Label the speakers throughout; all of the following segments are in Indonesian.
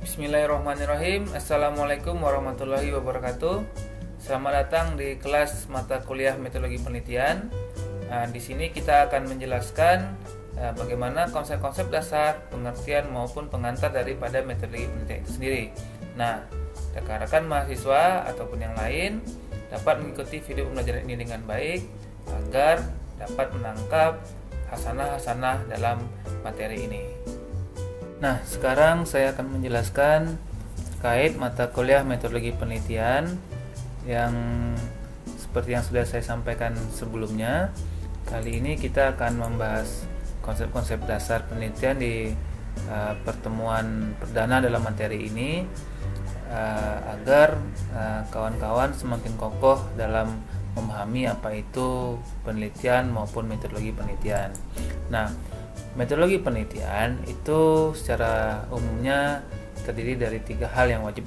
Speaker 1: Bismillahirrahmanirrahim. Assalamualaikum warahmatullahi wabarakatuh. Selamat datang di kelas mata kuliah metodologi penelitian. Di sini kita akan menjelaskan bagaimana konsep-konsep dasar, pengertian maupun pengantar daripada metodologi penelitian itu sendiri. Nah, rekan-rekan mahasiswa ataupun yang lain dapat mengikuti video pembelajaran ini dengan baik agar dapat menangkap hasanah-hasanah dalam materi ini. Nah, sekarang saya akan menjelaskan terkait mata kuliah metodologi penelitian yang seperti yang sudah saya sampaikan sebelumnya. Kali ini kita akan membahas konsep-konsep dasar penelitian di pertemuan perdana dalam materi ini agar kawan-kawan semakin kokoh dalam memahami apa itu penelitian maupun metodologi penelitian. Nah, metodologi penelitian itu secara umumnya terdiri dari 3 hal yang wajib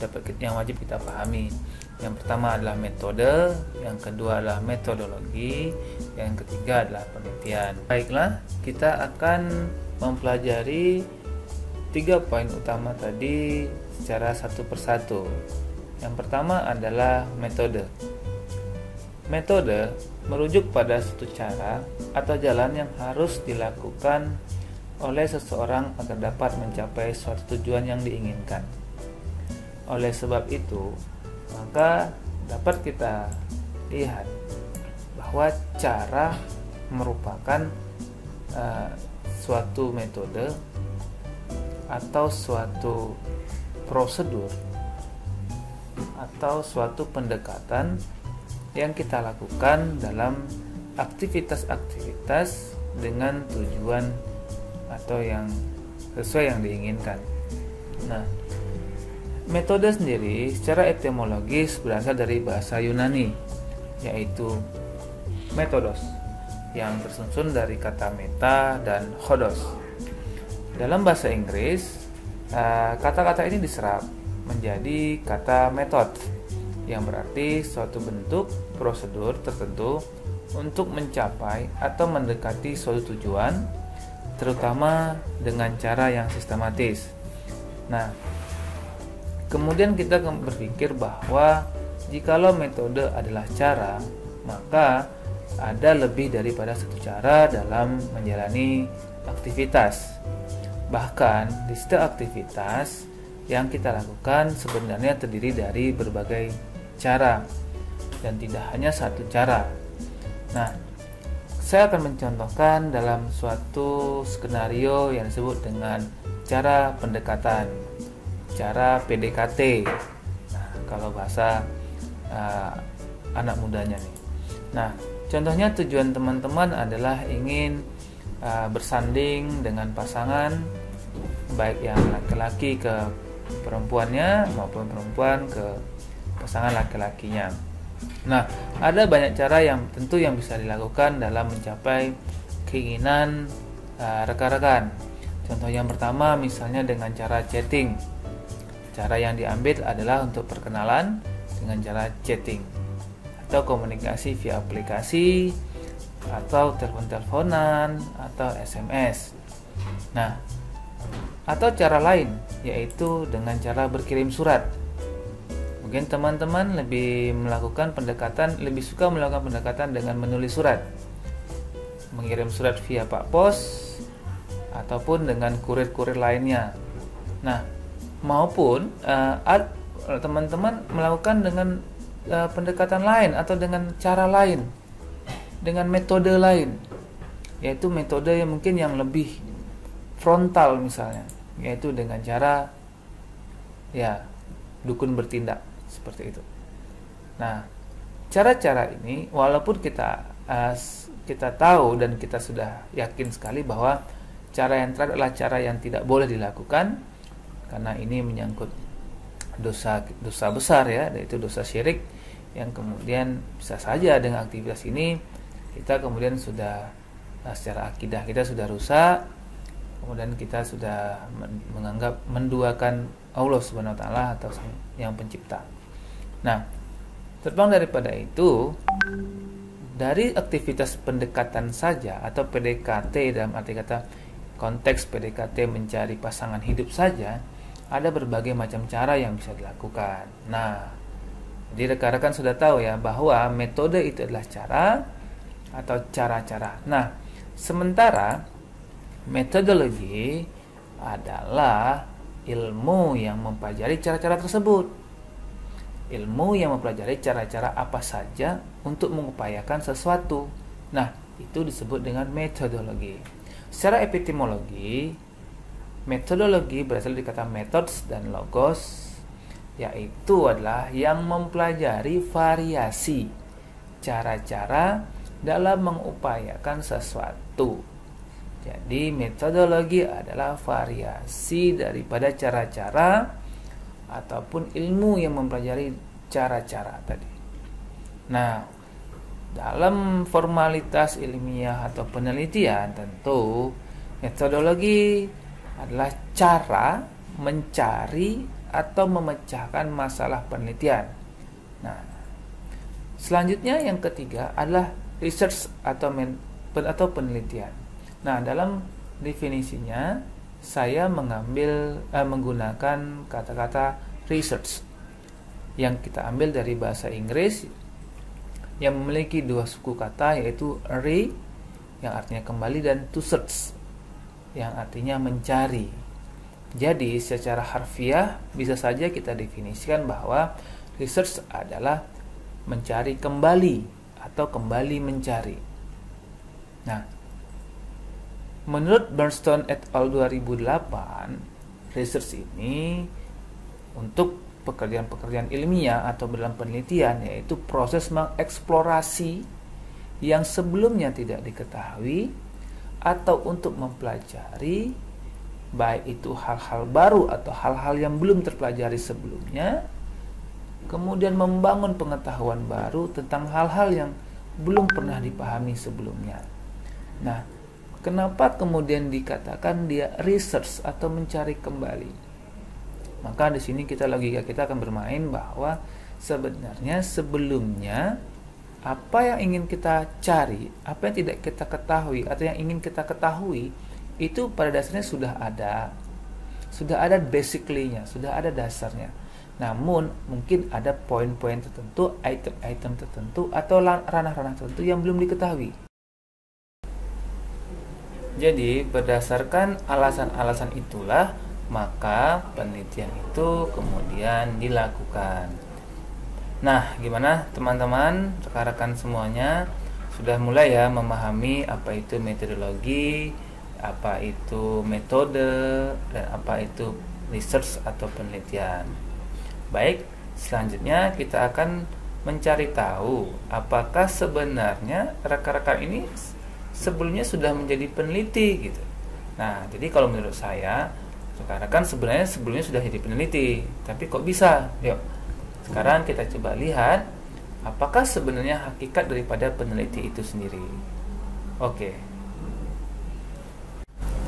Speaker 1: kita pahami. Yang pertama adalah metode, yang kedua adalah metodologi, yang ketiga adalah penelitian. Baiklah, kita akan mempelajari 3 poin utama tadi secara satu persatu. Yang pertama adalah metode. Metode merujuk pada suatu cara atau jalan yang harus dilakukan oleh seseorang agar dapat mencapai suatu tujuan yang diinginkan. Oleh sebab itu, maka dapat kita lihat bahwa cara merupakan suatu metode atau suatu prosedur atau suatu pendekatan yang kita lakukan dalam aktivitas-aktivitas dengan tujuan atau yang sesuai yang diinginkan. Nah, metode sendiri secara etimologis berasal dari bahasa Yunani, yaitu metodos, yang tersusun dari kata meta dan hodos. Dalam bahasa Inggris, kata-kata ini diserap menjadi kata method, yang berarti suatu bentuk prosedur tertentu untuk mencapai atau mendekati suatu tujuan, terutama dengan cara yang sistematis. Nah, kemudian kita berpikir bahwa jikalau metode adalah cara, maka ada lebih daripada satu cara dalam menjalani aktivitas. Bahkan di setiap aktivitas yang kita lakukan sebenarnya terdiri dari berbagai cara dan tidak hanya satu cara. Nah, saya akan mencontohkan dalam suatu skenario yang disebut dengan cara pendekatan, cara PDKT. Nah, kalau bahasa anak mudanya nih. Nah, contohnya tujuan teman-teman adalah ingin bersanding dengan pasangan, baik yang laki-laki ke perempuannya maupun perempuan ke pasangan laki-lakinya. Nah, ada banyak cara yang tentu yang bisa dilakukan dalam mencapai keinginan rekan-rekan. Contoh yang pertama misalnya dengan cara chatting. Cara yang diambil adalah untuk perkenalan dengan cara chatting atau komunikasi via aplikasi atau telepon-teleponan atau SMS. Nah, atau cara lain yaitu dengan cara berkirim surat. Mungkin teman-teman lebih suka melakukan pendekatan dengan menulis surat, mengirim surat via Pak Pos ataupun dengan kurir-kurir lainnya. Nah, maupun teman-teman melakukan dengan pendekatan lain atau dengan cara lain, dengan metode lain, yaitu metode yang mungkin yang lebih frontal misalnya, yaitu dengan cara dukun bertindak seperti itu. Nah, cara-cara ini walaupun kita tahu dan kita sudah yakin sekali bahwa cara yang terakhir adalah cara yang tidak boleh dilakukan karena ini menyangkut dosa besar ya, yaitu dosa syirik, yang kemudian bisa saja dengan aktivitas ini kita kemudian sudah secara akidah kita sudah rusak, kemudian kita sudah menganggap menduakan Allah Subhanahu wa taala atau yang pencipta. Nah, terbang daripada itu, dari aktivitas pendekatan saja atau PDKT dalam arti kata konteks PDKT mencari pasangan hidup saja, ada berbagai macam cara yang bisa dilakukan. Nah, jadi rekan-rekan sudah tahu ya bahwa metode itu adalah cara atau cara-cara. Nah, sementara metodologi adalah ilmu yang mempelajari cara-cara tersebut. Ilmu yang mempelajari cara-cara apa saja untuk mengupayakan sesuatu. Nah, itu disebut dengan metodologi. Secara epistemologi, metodologi berasal dari kata methods dan logos, yaitu adalah yang mempelajari variasi cara-cara dalam mengupayakan sesuatu. Jadi metodologi adalah variasi daripada cara-cara ataupun ilmu yang mempelajari cara-cara tadi. Nah, dalam formalitas ilmiah atau penelitian, tentu metodologi adalah cara mencari atau memecahkan masalah penelitian. Nah, selanjutnya yang ketiga adalah research atau penelitian. Nah, dalam definisinya saya menggunakan kata-kata research yang kita ambil dari bahasa Inggris yang memiliki dua suku kata, yaitu re yang artinya kembali dan to search yang artinya mencari. Jadi secara harfiah bisa saja kita definisikan bahwa research adalah mencari kembali atau kembali mencari. Nah, menurut Bernstein et al. 2008, research ini untuk pekerjaan-pekerjaan ilmiah atau dalam penelitian, yaitu proses mengeksplorasi yang sebelumnya tidak diketahui atau untuk mempelajari baik itu hal-hal baru atau hal-hal yang belum terpelajari sebelumnya, kemudian membangun pengetahuan baru tentang hal-hal yang belum pernah dipahami sebelumnya. Nah, kenapa kemudian dikatakan dia research atau mencari kembali? Maka di sini logika kita akan bermain bahwa sebenarnya sebelumnya apa yang ingin kita cari, apa yang tidak kita ketahui atau yang ingin kita ketahui itu pada dasarnya sudah ada basically-nya, sudah ada dasarnya. Namun mungkin ada poin-poin tertentu, item-item tertentu atau ranah-ranah tertentu yang belum diketahui. Jadi berdasarkan alasan-alasan itulah maka penelitian itu kemudian dilakukan. Nah, gimana teman-teman, rekan-rekan semuanya sudah mulai ya memahami apa itu metodologi, apa itu metode, dan apa itu research atau penelitian. Baik, selanjutnya kita akan mencari tahu apakah sebenarnya rekan-rekan ini sebelumnya sudah menjadi peneliti gitu. Nah, jadi kalau menurut saya rekan-rekan sebenarnya sebelumnya sudah jadi peneliti, tapi kok bisa? Yuk, sekarang kita coba lihat apakah sebenarnya hakikat daripada peneliti itu sendiri. Oke.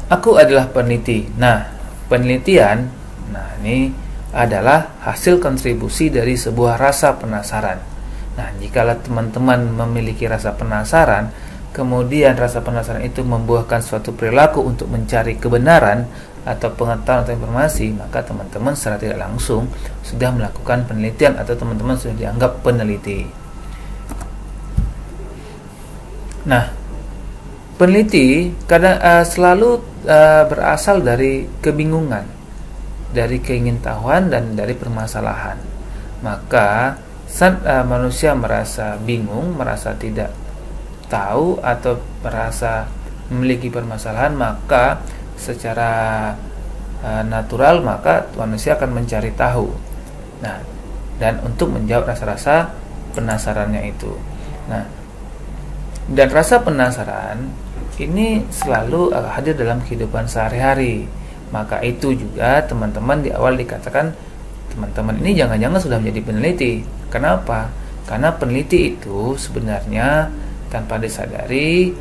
Speaker 1: Aku adalah peneliti. Nah, penelitian, ini adalah hasil kontribusi dari sebuah rasa penasaran. Nah, jikalau teman-teman memiliki rasa penasaran, kemudian rasa penasaran itu membuahkan suatu perilaku untuk mencari kebenaran atau pengetahuan atau informasi, maka teman-teman secara tidak langsung sudah melakukan penelitian atau teman-teman sudah dianggap peneliti. Nah, peneliti kadang selalu berasal dari kebingungan, dari keingintahuan dan dari permasalahan. Maka saat manusia merasa bingung, merasa tidak tahu atau merasa memiliki permasalahan, maka secara natural maka manusia akan mencari tahu. Nah, dan untuk menjawab rasa-rasa penasarannya itu. Nah, dan rasa penasaran ini selalu hadir dalam kehidupan sehari-hari. Maka itu juga teman-teman di awal dikatakan teman-teman ini jangan-jangan sudah menjadi peneliti. Kenapa? Karena peneliti itu sebenarnya tanpa disadari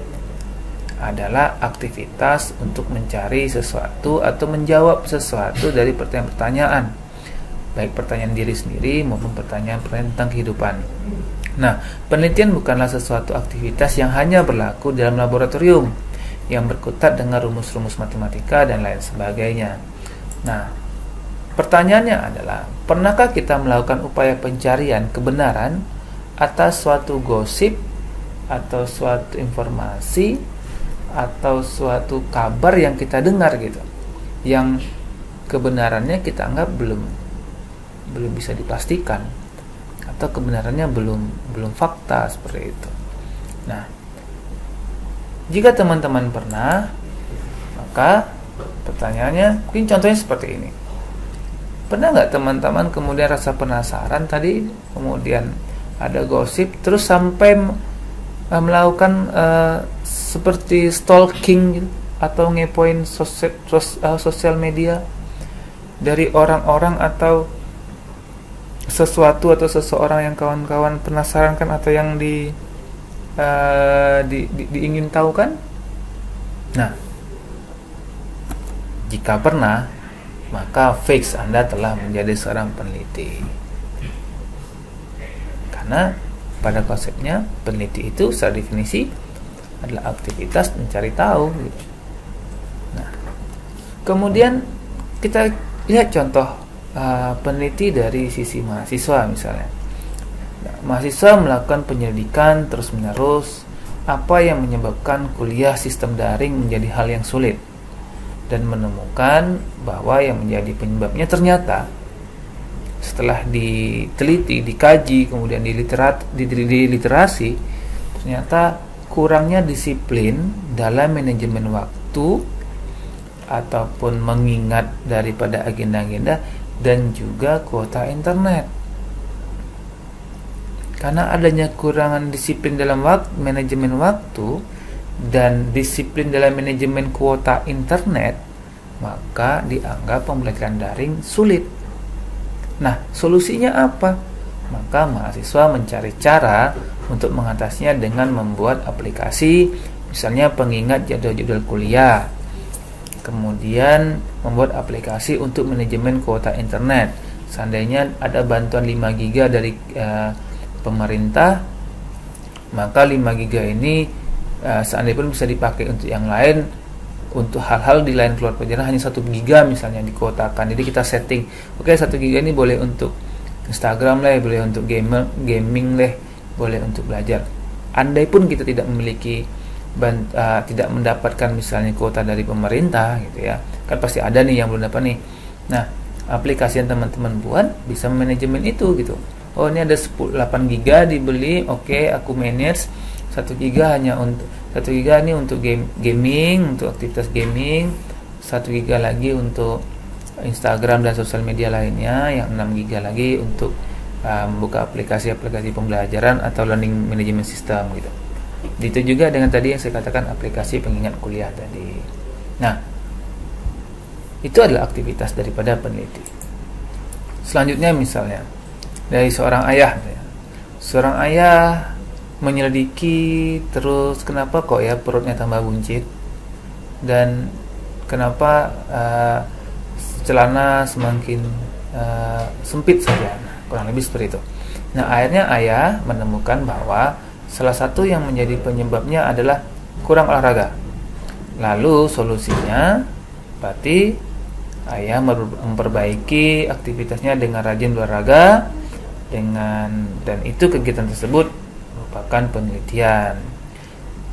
Speaker 1: adalah aktivitas untuk mencari sesuatu atau menjawab sesuatu dari pertanyaan-pertanyaan, baik pertanyaan diri sendiri maupun pertanyaan-pertanyaan tentang kehidupan. Nah, penelitian bukanlah sesuatu aktivitas yang hanya berlaku dalam laboratorium yang berkutat dengan rumus-rumus matematika dan lain sebagainya. Nah, Pertanyaannya adalah, pernahkah kita melakukan upaya pencarian kebenaran atas suatu gosip atau suatu informasi atau suatu kabar yang kita dengar gitu, yang kebenarannya kita anggap belum bisa dipastikan atau kebenarannya belum fakta seperti itu. Nah, jika teman-teman pernah, maka pertanyaannya mungkin contohnya seperti ini. Pernah nggak teman-teman kemudian rasa penasaran tadi, kemudian ada gosip, terus sampai melakukan seperti stalking gitu, atau ngepoin sosial media dari orang-orang atau sesuatu atau seseorang yang kawan-kawan penasaran kan, atau yang diingin tahu kan? Nah, jika pernah, maka fix Anda telah menjadi seorang peneliti. Karena pada konsepnya peneliti itu secara definisi adalah aktivitas mencari tahu gitu. Nah, kemudian kita lihat contoh peneliti dari sisi mahasiswa misalnya. Nah, mahasiswa melakukan penyelidikan terus-menerus apa yang menyebabkan kuliah sistem daring menjadi hal yang sulit, dan menemukan bahwa yang menjadi penyebabnya ternyata setelah diteliti, dikaji, kemudian di literasi, ternyata kurangnya disiplin dalam manajemen waktu ataupun mengingat daripada agenda-agenda, dan juga kuota internet. Karena adanya kurangan disiplin dalam manajemen waktu dan disiplin dalam manajemen kuota internet, maka dianggap pembelajaran daring sulit. Nah, solusinya apa? Maka mahasiswa mencari cara untuk mengatasinya dengan membuat aplikasi, misalnya pengingat jadwal-jadwal kuliah, kemudian membuat aplikasi untuk manajemen kuota internet. Seandainya ada bantuan 5 GB dari pemerintah, maka 5 GB ini seandainya pun bisa dipakai untuk yang lain, untuk hal-hal di lain keluar pelajaran, hanya 1 GB misalnya dikuotakan. Jadi kita setting, oke, 1 GB ini boleh untuk Instagram lah, boleh untuk gaming lah, boleh untuk belajar. Andai pun kita tidak memiliki tidak mendapatkan misalnya kuota dari pemerintah gitu ya, kan pasti ada nih yang belum dapat nih. Nah, aplikasi yang teman-teman buat bisa manajemen itu gitu. Oh, ini ada 8 GB dibeli, oke, aku manage 1 GB hanya untuk 1 GB ini untuk gaming, untuk aktivitas gaming, 1 GB lagi untuk Instagram dan sosial media lainnya, yang 6 GB lagi untuk membuka aplikasi-aplikasi pembelajaran atau learning management system gitu. Itu juga dengan tadi yang saya katakan aplikasi pengingat kuliah tadi. Nah, itu adalah aktivitas daripada peneliti. Selanjutnya misalnya dari seorang ayah. Seorang ayah menyelidiki terus, kenapa kok ya perutnya tambah buncit, dan kenapa celana semakin sempit saja, kurang lebih seperti itu. Nah, akhirnya ayah menemukan bahwa salah satu yang menjadi penyebabnya adalah kurang olahraga. Lalu solusinya berarti ayah memperbaiki aktivitasnya dengan rajin olahraga, dan itu kegiatan tersebut merupakan penelitian.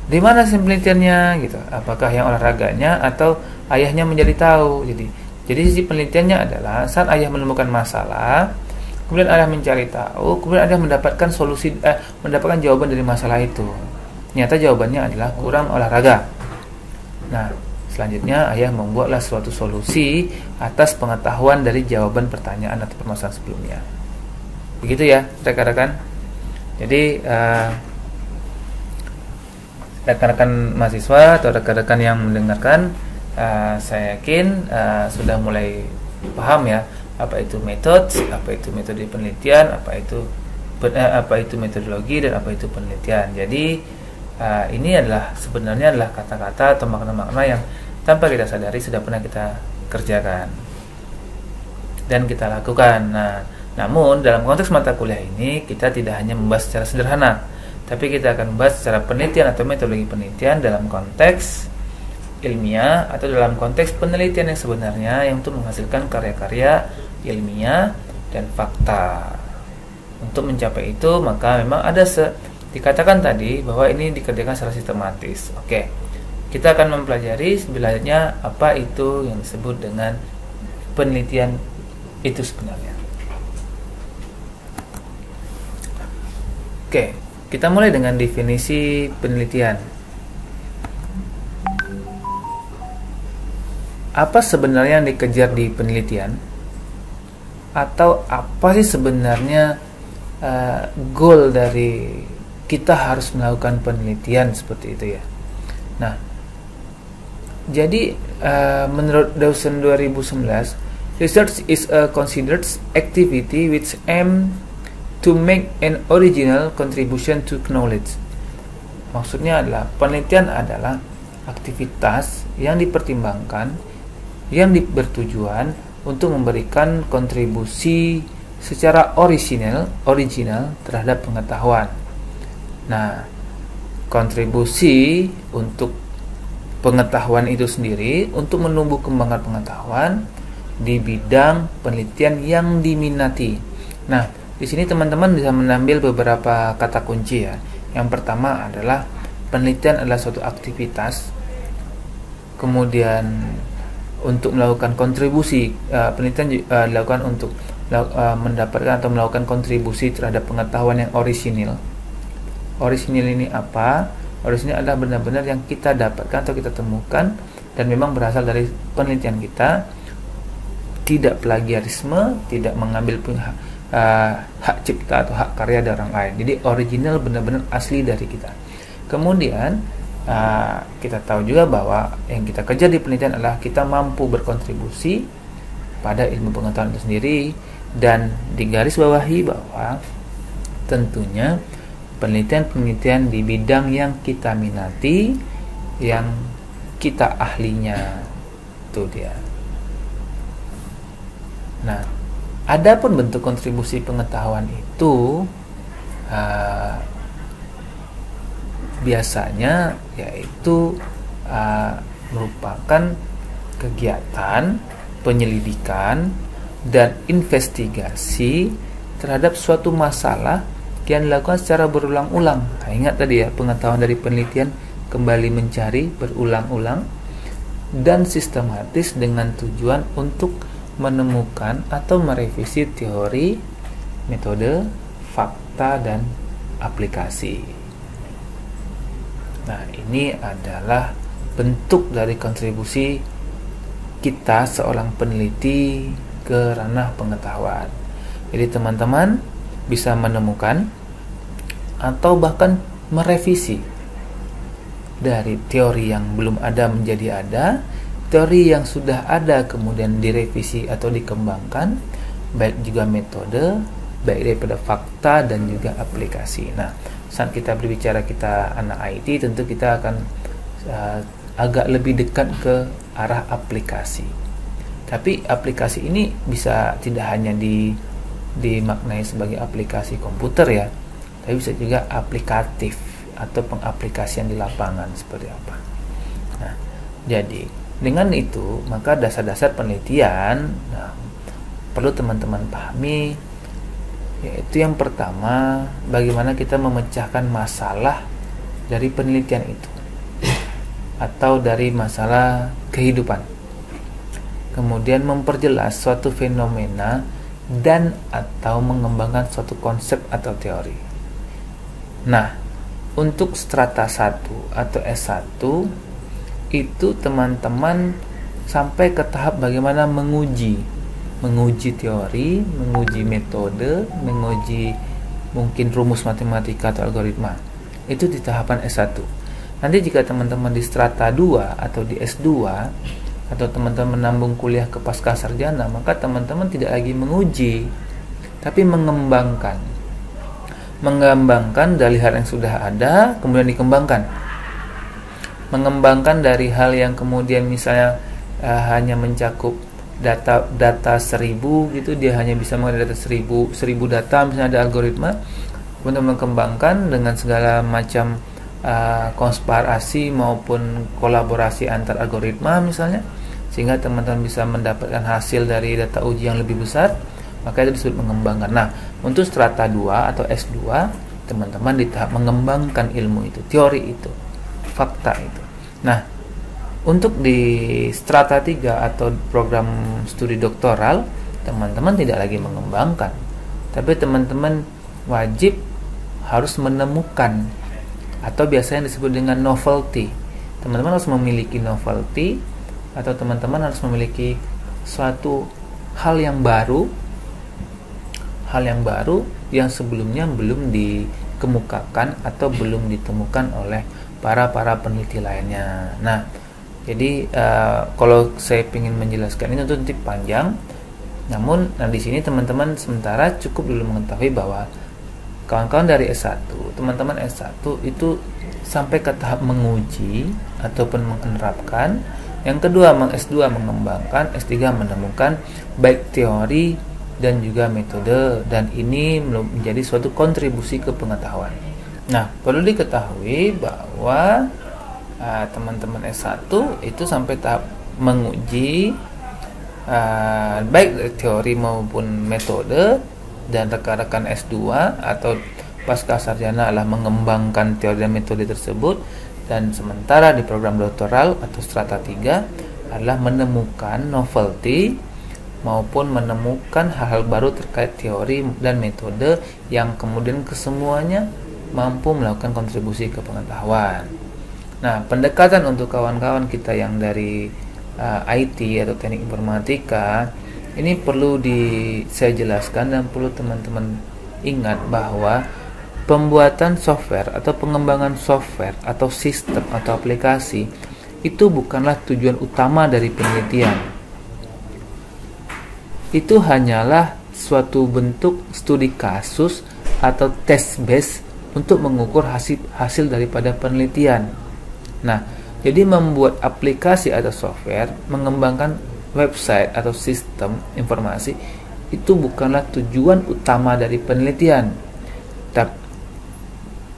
Speaker 1: Di mana sih penelitiannya gitu? Apakah yang olahraganya atau ayahnya menjadi tahu? Jadi sisi penelitiannya adalah saat ayah menemukan masalah, kemudian ayah mencari tahu, kemudian ayah mendapatkan mendapatkan jawaban dari masalah itu. Ternyata jawabannya adalah kurang olahraga. Nah, selanjutnya ayah membuatlah suatu solusi atas pengetahuan dari jawaban pertanyaan atau permasalahan sebelumnya. Begitu ya, rekan-rekan. Jadi rekan-rekan mahasiswa atau rekan-rekan yang mendengarkan, saya yakin sudah mulai paham ya, apa itu metode, apa itu metode penelitian, apa itu metodologi, dan apa itu penelitian. Jadi ini sebenarnya adalah kata-kata atau makna-makna yang tanpa kita sadari sudah pernah kita kerjakan dan kita lakukan. Namun dalam konteks mata kuliah ini kita tidak hanya membahas secara sederhana, tapi kita akan membahas secara penelitian atau metodologi penelitian dalam konteks ilmiah atau dalam konteks penelitian yang sebenarnya, yang untuk menghasilkan karya-karya ilmiah dan fakta. Untuk mencapai itu maka memang ada dikatakan tadi bahwa ini dikerjakan secara sistematis. Oke, kita akan mempelajari sebenarnya apa itu yang disebut dengan penelitian itu sebenarnya. Oke, kita mulai dengan definisi penelitian. Apa sebenarnya yang dikejar di penelitian? Atau apa sih sebenarnya goal dari kita harus melakukan penelitian seperti itu ya? Nah, jadi menurut Dawson 2011, research is a considered activity which aim to make an original contribution to knowledge. Maksudnya adalah penelitian adalah aktivitas yang dipertimbangkan, yang bertujuan untuk memberikan kontribusi secara original terhadap pengetahuan. Nah, kontribusi untuk pengetahuan itu sendiri untuk menumbuh kembangkan pengetahuan di bidang penelitian yang diminati. Nah, di sini teman-teman bisa mengambil beberapa kata kunci ya. Yang pertama adalah penelitian adalah suatu aktivitas. Kemudian untuk melakukan kontribusi, penelitian dilakukan untuk mendapatkan atau melakukan kontribusi terhadap pengetahuan yang orisinil. Orisinil ini apa? Orisinil adalah benar-benar yang kita dapatkan atau kita temukan dan memang berasal dari penelitian kita, tidak plagiarisme, tidak mengambil hak cipta atau hak karya dari orang lain. Jadi original, benar-benar asli dari kita. Kemudian kita tahu juga bahwa yang kita kejar di penelitian adalah kita mampu berkontribusi pada ilmu pengetahuan itu sendiri, dan digarisbawahi bahwa tentunya penelitian-penelitian di bidang yang kita minati, yang kita ahlinya, itu dia. Nah, adapun bentuk kontribusi pengetahuan itu biasanya yaitu merupakan kegiatan penyelidikan dan investigasi terhadap suatu masalah yang dilakukan secara berulang-ulang. Nah, ingat tadi ya, pengetahuan dari penelitian kembali mencari berulang-ulang dan sistematis dengan tujuan untuk menemukan atau merevisi teori, metode, fakta, dan aplikasi. Nah, ini adalah bentuk dari kontribusi kita seorang peneliti ke ranah pengetahuan. Jadi teman-teman bisa menemukan atau bahkan merevisi dari teori yang belum ada menjadi ada, teori yang sudah ada kemudian direvisi atau dikembangkan, baik juga metode, baik daripada fakta dan juga aplikasi. Nah, saat kita berbicara kita anak IT, tentu kita akan agak lebih dekat ke arah aplikasi. Tapi aplikasi ini bisa tidak hanya dimaknai sebagai aplikasi komputer ya, tapi bisa juga aplikatif atau pengaplikasian di lapangan seperti apa. Nah, jadi dengan itu maka dasar-dasar penelitian perlu teman-teman pahami, yaitu yang pertama, bagaimana kita memecahkan masalah dari penelitian itu atau dari masalah kehidupan. Kemudian memperjelas suatu fenomena dan atau mengembangkan suatu konsep atau teori. Nah, untuk strata 1 atau S1 itu teman-teman sampai ke tahap bagaimana menguji teori, menguji metode, menguji mungkin rumus matematika atau algoritma. Itu di tahapan S1. Nanti jika teman-teman di strata 2 atau di S2 atau teman-teman menambung kuliah ke pasca sarjana, maka teman-teman tidak lagi menguji, tapi mengembangkan dari hal yang sudah ada kemudian dikembangkan. Mengembangkan dari hal yang kemudian misalnya hanya mencakup data 1000 gitu, dia hanya bisa mengenai data 1000 data, misalnya ada algoritma, untuk mengembangkan dengan segala macam konspirasi maupun kolaborasi antar algoritma misalnya, sehingga teman-teman bisa mendapatkan hasil dari data uji yang lebih besar, maka itu disebut mengembangkan. Nah, untuk strata 2 atau S2, teman-teman di tahap mengembangkan ilmu itu, teori itu, fakta itu. Nah, untuk di strata 3 atau program studi doktoral, teman-teman tidak lagi mengembangkan, tapi teman-teman wajib harus menemukan, atau biasanya disebut dengan novelty. Teman-teman harus memiliki novelty, atau teman-teman harus memiliki suatu hal yang baru yang sebelumnya belum dikemukakan atau belum ditemukan oleh para peneliti lainnya. Nah, jadi kalau saya ingin menjelaskan ini tentu panjang, namun di sini teman-teman sementara cukup dulu mengetahui bahwa kawan-kawan dari S1, teman-teman S1 itu sampai ke tahap menguji ataupun menerapkan. Yang kedua, S2 mengembangkan, S3 menemukan baik teori dan juga metode, dan ini menjadi suatu kontribusi ke pengetahuan. Nah, perlu diketahui bahwa teman-teman S1 itu sampai tahap menguji baik teori maupun metode, dan rekan-rekan S2 atau pasca sarjana adalah mengembangkan teori dan metode tersebut, dan sementara di program doktoral atau strata 3 adalah menemukan novelty maupun menemukan hal-hal baru terkait teori dan metode yang kemudian kesemuanya mampu melakukan kontribusi ke pengetahuan. Nah, pendekatan untuk kawan-kawan kita yang dari IT atau teknik informatika ini perlu saya jelaskan dan perlu teman-teman ingat bahwa pembuatan software atau pengembangan software atau sistem atau aplikasi itu bukanlah tujuan utama dari penelitian. Itu hanyalah suatu bentuk studi kasus atau test base untuk mengukur hasil daripada penelitian. Nah, jadi membuat aplikasi atau software, mengembangkan website atau sistem informasi itu bukanlah tujuan utama dari penelitian.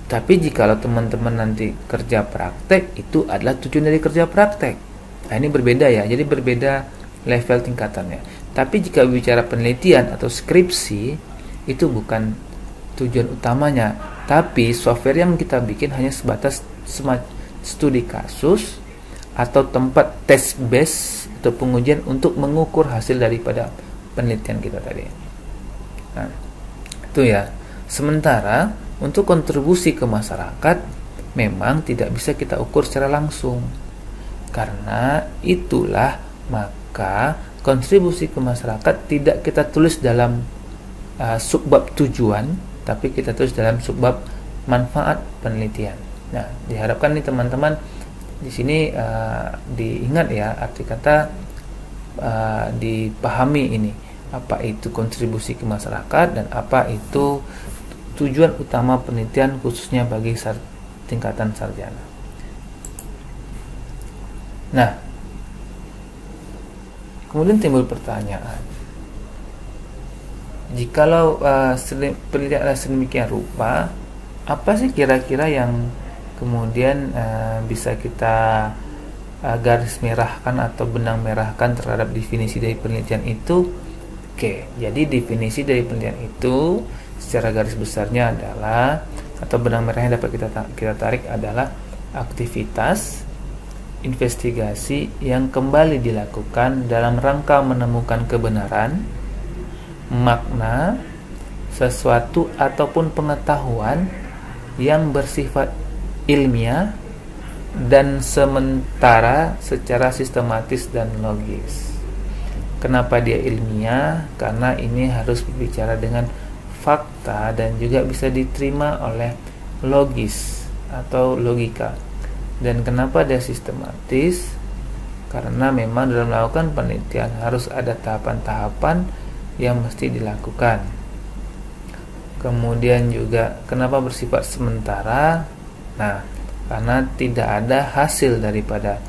Speaker 1: Tapi jikalau teman-teman nanti kerja praktek, itu adalah tujuan dari kerja praktek. Nah, ini berbeda ya, jadi berbeda level tingkatannya. Tapi jika bicara penelitian atau skripsi, itu bukan tujuan utamanya. Tapi software yang kita bikin hanya sebatas studi kasus atau tempat test base atau pengujian untuk mengukur hasil daripada penelitian kita tadi. Nah, itu ya. Sementara untuk kontribusi ke masyarakat memang tidak bisa kita ukur secara langsung. Karena itulah maka kontribusi ke masyarakat tidak kita tulis dalam subbab tujuan, tapi kita tulis dalam subbab manfaat penelitian. Nah, diharapkan nih teman-teman di sini diingat ya arti kata, dipahami ini apa itu kontribusi ke masyarakat dan apa itu tujuan utama penelitian khususnya bagi tingkatan sarjana. Nah, kemudian timbul pertanyaan, jikalau penelitian adalah sedemikian rupa, apa sih kira-kira yang kemudian bisa kita garis merahkan atau benang merahkan terhadap definisi dari penelitian itu? Oke, jadi definisi dari penelitian itu secara garis besarnya adalah, atau benang merah yang dapat kita tarik adalah aktivitas investigasi yang kembali dilakukan dalam rangka menemukan kebenaran, makna, sesuatu ataupun pengetahuan yang bersifat ilmiah dan sementara secara sistematis dan logis. Kenapa dia ilmiah? Karena ini harus berbicara dengan fakta dan juga bisa diterima oleh logis atau logika. Dan kenapa dia sistematis? Karena memang dalam melakukan penelitian harus ada tahapan-tahapan yang mesti dilakukan. Kemudian juga kenapa bersifat sementara? Nah, karena tidak ada hasil daripada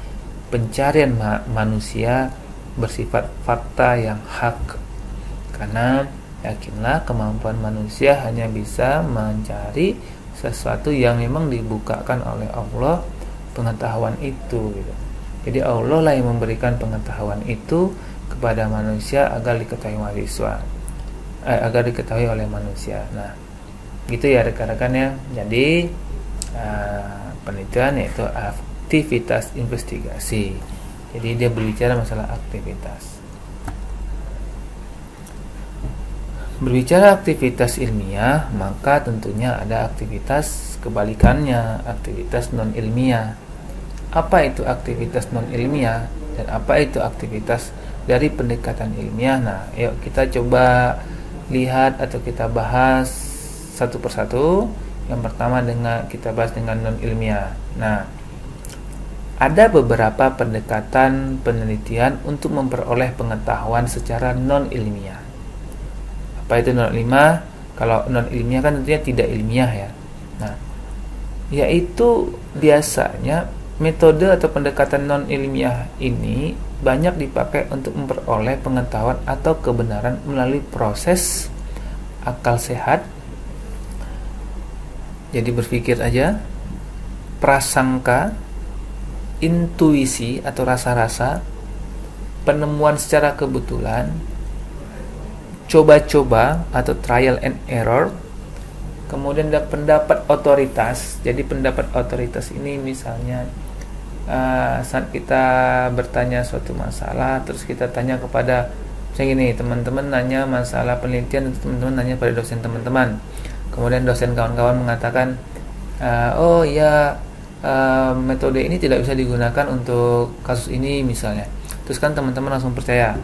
Speaker 1: pencarian manusia bersifat fakta yang hak. Karena yakinlah kemampuan manusia hanya bisa mencari sesuatu yang memang dibukakan oleh Allah pengetahuan itu gitu. Jadi Allah lah yang memberikan pengetahuan itu kepada manusia agar diketahui agar diketahui oleh manusia. Nah, gitu ya rekan-rekan ya. Jadi penelitian yaitu aktivitas investigasi. Jadi dia berbicara masalah aktivitas. Berbicara aktivitas ilmiah, maka tentunya ada aktivitas kebalikannya, aktivitas non ilmiah. Apa itu aktivitas non ilmiah dan apa itu aktivitas dari pendekatan ilmiah? Nah, yuk kita coba lihat atau kita bahas satu persatu. Yang pertama kita bahas dengan non ilmiah. Nah, ada beberapa pendekatan penelitian untuk memperoleh pengetahuan secara non ilmiah. Apa itu non ilmiah? Kalau non ilmiah kan tentunya tidak ilmiah ya. Nah, yaitu biasanya metode atau pendekatan non ilmiah ini banyak dipakai untuk memperoleh pengetahuan atau kebenaran melalui proses akal sehat. Jadi berpikir aja, prasangka, intuisi atau rasa-rasa, penemuan secara kebetulan, coba-coba atau trial and error, kemudian ada pendapat otoritas. Jadi pendapat otoritas ini misalnya saat kita bertanya suatu masalah, terus kita tanya kepada misalnya gini, teman-teman nanya masalah penelitian, teman-teman nanya pada dosen teman-teman, kemudian dosen kawan-kawan mengatakan oh ya, metode ini tidak bisa digunakan untuk kasus ini misalnya, terus kan teman-teman langsung percaya.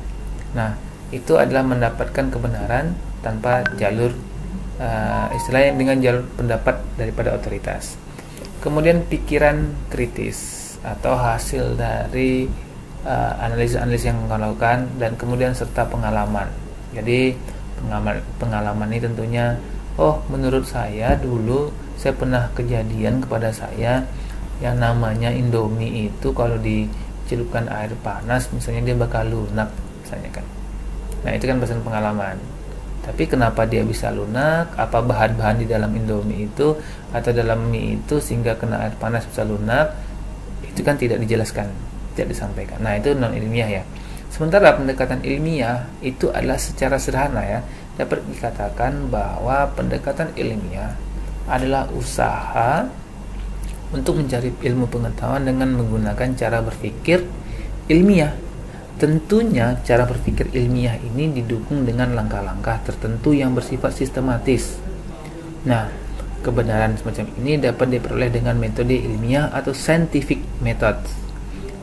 Speaker 1: Nah, itu adalah mendapatkan kebenaran tanpa jalur istilahnya dengan jalur pendapat daripada otoritas. Kemudian pikiran kritis atau hasil dari analisis-analisis yang melakukan, dan kemudian serta pengalaman. Jadi pengalaman ini tentunya, oh menurut saya dulu saya pernah kejadian kepada saya yang namanya Indomie itu kalau dicelupkan air panas misalnya dia bakal lunak misalnya kan. Nah, itu kan berdasarkan pengalaman. Tapi kenapa dia bisa lunak? Apa bahan-bahan di dalam Indomie itu atau dalam mie itu sehingga kena air panas bisa lunak? Itu kan tidak dijelaskan, tidak disampaikan. Nah, itu non ilmiah ya. Sementara pendekatan ilmiah itu adalah secara sederhana ya, dapat dikatakan bahwa pendekatan ilmiah adalah usaha untuk mencari ilmu pengetahuan dengan menggunakan cara berpikir ilmiah. Tentunya cara berpikir ilmiah ini didukung dengan langkah-langkah tertentu yang bersifat sistematis. Nah, kebenaran semacam ini dapat diperoleh dengan metode ilmiah atau scientific method.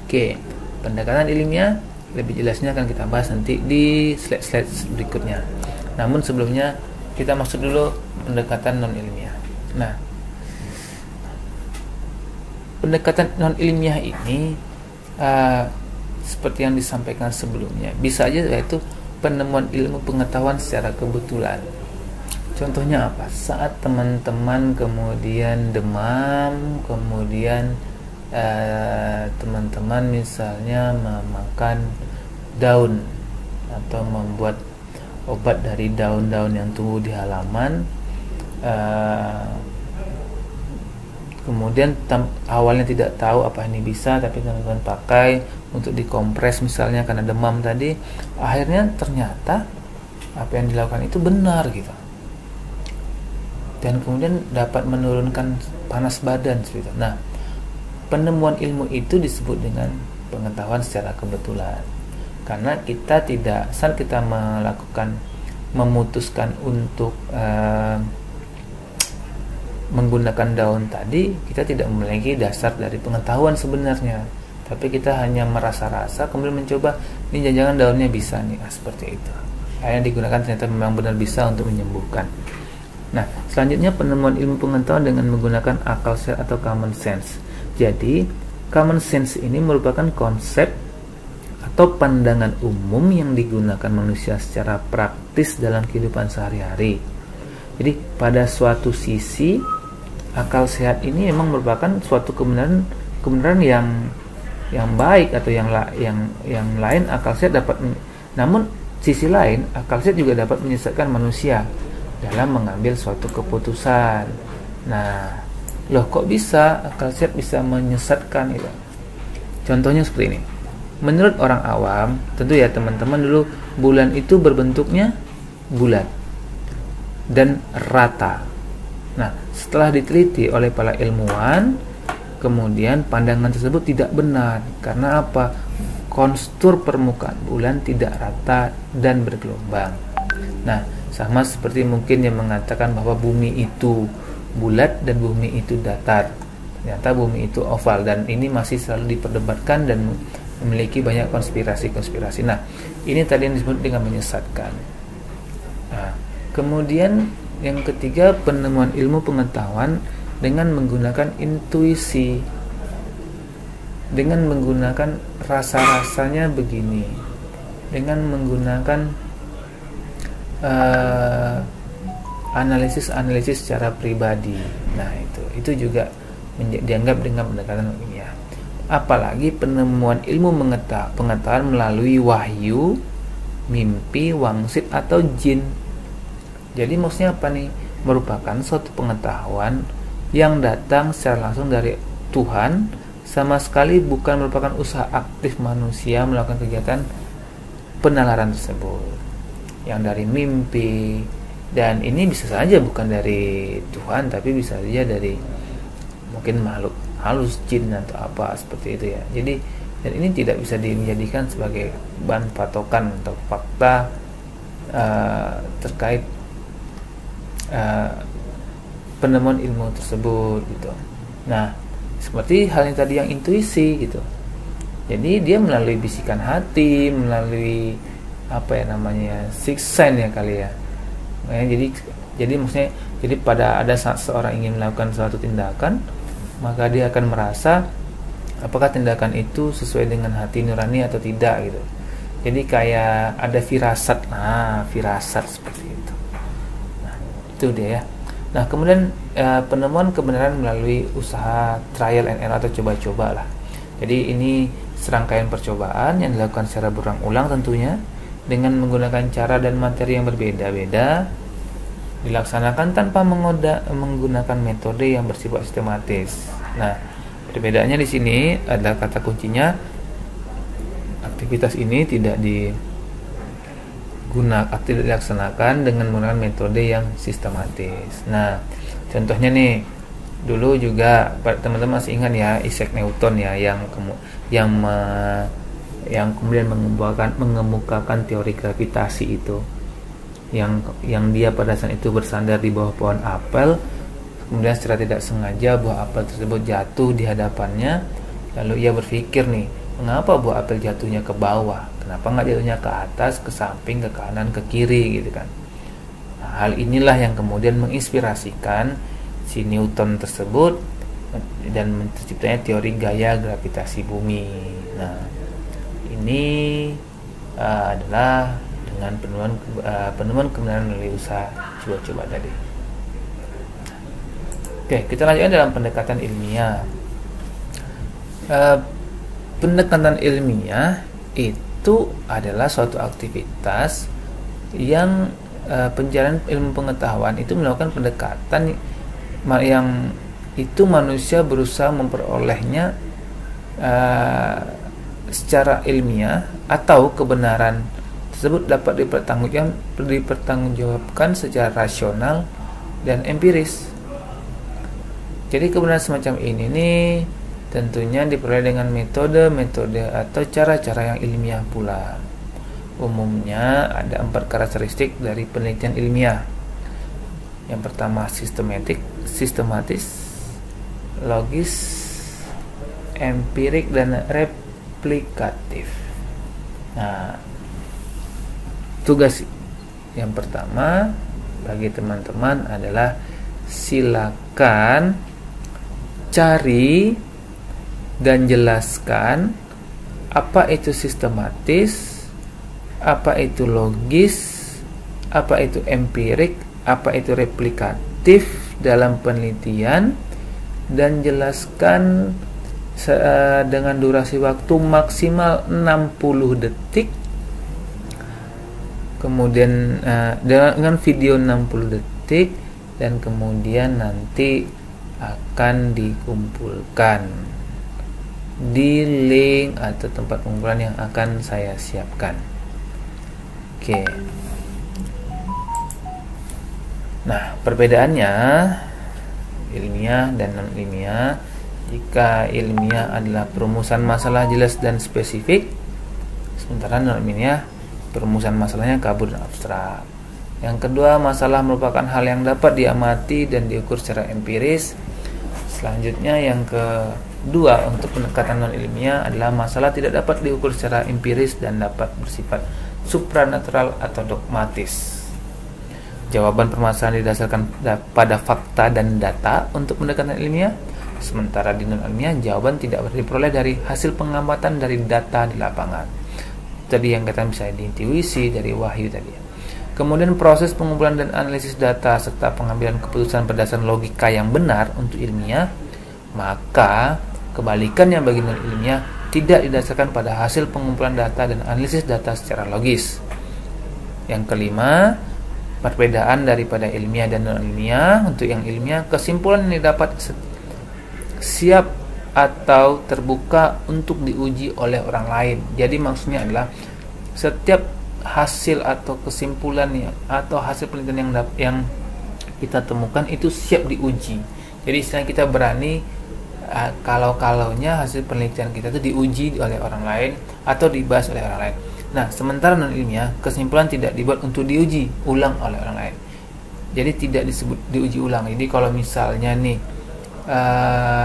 Speaker 1: Oke, pendekatan ilmiah lebih jelasnya akan kita bahas nanti di slide-slide berikutnya. Namun sebelumnya kita masuk dulu pendekatan non ilmiah. Nah, pendekatan non ilmiah ini seperti yang disampaikan sebelumnya, bisa aja yaitu penemuan ilmu pengetahuan secara kebetulan. Contohnya apa? Saat teman-teman kemudian demam, kemudian teman-teman misalnya memakan daun atau membuat obat dari daun-daun yang tumbuh di halaman, kemudian awalnya tidak tahu apa ini bisa, tapi teman-teman pakai untuk dikompres misalnya karena demam tadi, akhirnya ternyata apa yang dilakukan itu benar gitu, dan kemudian dapat menurunkan panas badan gitu. Nah, penemuan ilmu itu disebut dengan pengetahuan secara kebetulan, karena kita tidak, saat kita memutuskan untuk menggunakan daun tadi, kita tidak memiliki dasar dari pengetahuan sebenarnya, tapi kita hanya merasa-rasa kemudian mencoba, ini jangan-jangan daunnya bisa nih, seperti itu. Akhirnya digunakan, ternyata memang benar bisa untuk menyembuhkan. Nah, selanjutnya penemuan ilmu pengetahuan dengan menggunakan akal sehat atau common sense. Jadi, common sense ini merupakan konsep atau pandangan umum yang digunakan manusia secara praktis dalam kehidupan sehari-hari. Jadi, pada suatu sisi akal sehat ini memang merupakan suatu kebenaran yang baik, atau yang lain akal sehat dapat, namun sisi lain akal sehat juga dapat menyesatkan manusia dalam mengambil suatu keputusan. Nah, loh kok bisa akal sehat bisa menyesatkan itu? Contohnya seperti ini. Menurut orang awam, tentu ya teman-teman dulu, bulan itu berbentuknya bulat dan rata. Nah, setelah diteliti oleh para ilmuwan, kemudian pandangan tersebut tidak benar. Karena apa? Konstur permukaan bulan tidak rata dan bergelombang. Nah, sama seperti mungkin yang mengatakan bahwa bumi itu bulat dan bumi itu datar. Ternyata bumi itu oval, dan ini masih selalu diperdebatkan dan memiliki banyak konspirasi-konspirasi. Nah, ini tadi yang disebut dengan menyesatkan. Nah, kemudian yang ketiga, penemuan ilmu pengetahuan dengan menggunakan intuisi, dengan menggunakan rasa-rasanya begini, dengan menggunakan analisis secara pribadi. Nah, itu juga dianggap dengan pendekatan ilmiah. Apalagi penemuan ilmu pengetahuan melalui wahyu, mimpi, wangsit atau jin. Jadi maksudnya apa nih? Merupakan suatu pengetahuan yang datang secara langsung dari Tuhan, sama sekali bukan merupakan usaha aktif manusia melakukan kegiatan penalaran tersebut. Yang dari mimpi, dan ini bisa saja bukan dari Tuhan, tapi bisa saja dari mungkin makhluk halus, jin atau apa seperti itu ya. Jadi, dan ini tidak bisa dijadikan sebagai bahan patokan atau fakta terkait penemuan ilmu tersebut gitu. Nah, seperti halnya tadi yang intuisi gitu. Jadi dia melalui bisikan hati, melalui apa ya namanya, sixth sense ya kali ya. Nah, jadi maksudnya, jadi pada ada saat seorang ingin melakukan suatu tindakan, maka dia akan merasa apakah tindakan itu sesuai dengan hati nurani atau tidak gitu. Jadi kayak ada firasat, firasat seperti itu. Nah, itu dia ya. Nah, kemudian penemuan kebenaran melalui usaha trial and error atau coba-coba lah. Jadi ini serangkaian percobaan yang dilakukan secara berulang-ulang tentunya, dengan menggunakan cara dan materi yang berbeda-beda, dilaksanakan tanpa menggunakan metode yang bersifat sistematis. Nah, perbedaannya di sini adalah kata kuncinya, aktivitas ini tidak dilaksanakan dengan menggunakan metode yang sistematis. Nah, contohnya nih, dulu juga teman-teman masih ingat ya Isaac Newton ya, yang kemudian mengemukakan teori gravitasi itu, yang dia pada saat itu bersandar di bawah pohon apel, kemudian secara tidak sengaja buah apel tersebut jatuh di hadapannya. Lalu ia berpikir nih, mengapa buah apel jatuhnya ke bawah, kenapa nggak jatuhnya ke atas, ke samping, ke kanan, ke kiri gitu kan. Nah, hal inilah yang kemudian menginspirasikan si Newton tersebut dan terciptanya teori gaya gravitasi bumi. Nah, ini adalah dengan penemuan kebenaran melalui usaha coba-coba tadi. Oke, kita lanjutkan dalam pendekatan ilmiah. Pendekatan ilmiah itu adalah suatu aktivitas yang pencarian ilmu pengetahuan itu melakukan pendekatan yang itu manusia berusaha memperolehnya secara ilmiah, atau kebenaran tersebut dapat dipertanggungjawabkan secara rasional dan empiris. Jadi kebenaran semacam ini nih tentunya diperoleh dengan metode atau cara-cara yang ilmiah pula. Umumnya ada 4 karakteristik dari penelitian ilmiah. Yang pertama sistematis, logis, empirik, dan replikatif. Nah, tugas yang pertama bagi teman-teman adalah silakan cari dan jelaskan apa itu sistematis, apa itu logis, apa itu empirik, apa itu replikatif dalam penelitian, dan jelaskan dengan durasi waktu maksimal 60 detik, kemudian dengan video 60 detik, dan kemudian nanti akan dikumpulkan di link atau tempat pengumpulan yang akan saya siapkan. Oke. Nah, perbedaannya ilmiah dan non ilmiah. Jika ilmiah adalah perumusan masalah jelas dan spesifik, sementara non ilmiah perumusan masalahnya kabur dan abstrak. Yang kedua, masalah merupakan hal yang dapat diamati dan diukur secara empiris. Selanjutnya yang kedua, untuk pendekatan non ilmiah adalah masalah tidak dapat diukur secara empiris dan dapat bersifat supranatural atau dogmatis. Jawaban permasalahan didasarkan pada fakta dan data untuk pendekatan ilmiah. Sementara di non ilmiah, jawaban tidak diperoleh dari hasil pengamatan dari data di lapangan. Tadi yang kata bisa diintuisi dari wahyu tadi. Kemudian proses pengumpulan dan analisis data serta pengambilan keputusan berdasarkan logika yang benar untuk ilmiah, maka kebalikannya bagi non ilmiah tidak didasarkan pada hasil pengumpulan data dan analisis data secara logis. Yang kelima, perbedaan daripada ilmiah dan non ilmiah. Untuk yang ilmiah, kesimpulan yang didapat siap atau terbuka untuk diuji oleh orang lain. Jadi maksudnya adalah setiap hasil atau kesimpulan atau hasil penelitian yang kita temukan itu siap diuji. Jadi istilahnya kita berani kalau-kalaunya hasil penelitian kita itu diuji oleh orang lain atau dibahas oleh orang lain. Nah, sementara non ilmiah, kesimpulan tidak dibuat untuk diuji ulang oleh orang lain. Jadi tidak disebut diuji ulang. Jadi kalau misalnya nih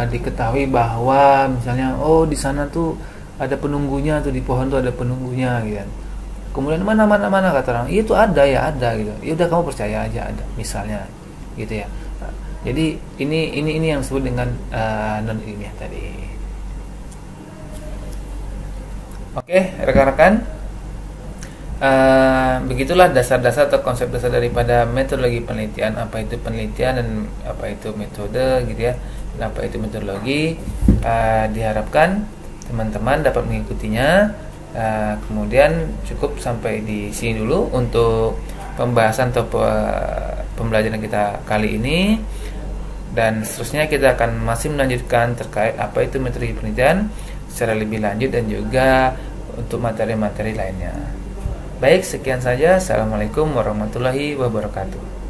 Speaker 1: diketahui bahwa misalnya di sana tuh ada penunggunya, tuh di pohon tuh ada penunggunya gitu. Kemudian mana kata orang, itu ada gitu. Ya udah kamu percaya aja ada, misalnya gitu ya. Nah, jadi ini yang disebut dengan non ilmiah tadi. Oke, rekan-rekan, begitulah dasar-dasar atau konsep dasar daripada metodologi penelitian. Apa itu penelitian dan apa itu metode gitu ya, dan apa itu metodologi. Diharapkan teman-teman dapat mengikutinya. Kemudian cukup sampai di sini dulu untuk pembahasan atau pembelajaran kita kali ini, dan seterusnya kita akan masih melanjutkan terkait apa itu metodologi penelitian secara lebih lanjut dan juga untuk materi-materi lainnya. Baik, sekian saja. Assalamualaikum warahmatullahi wabarakatuh.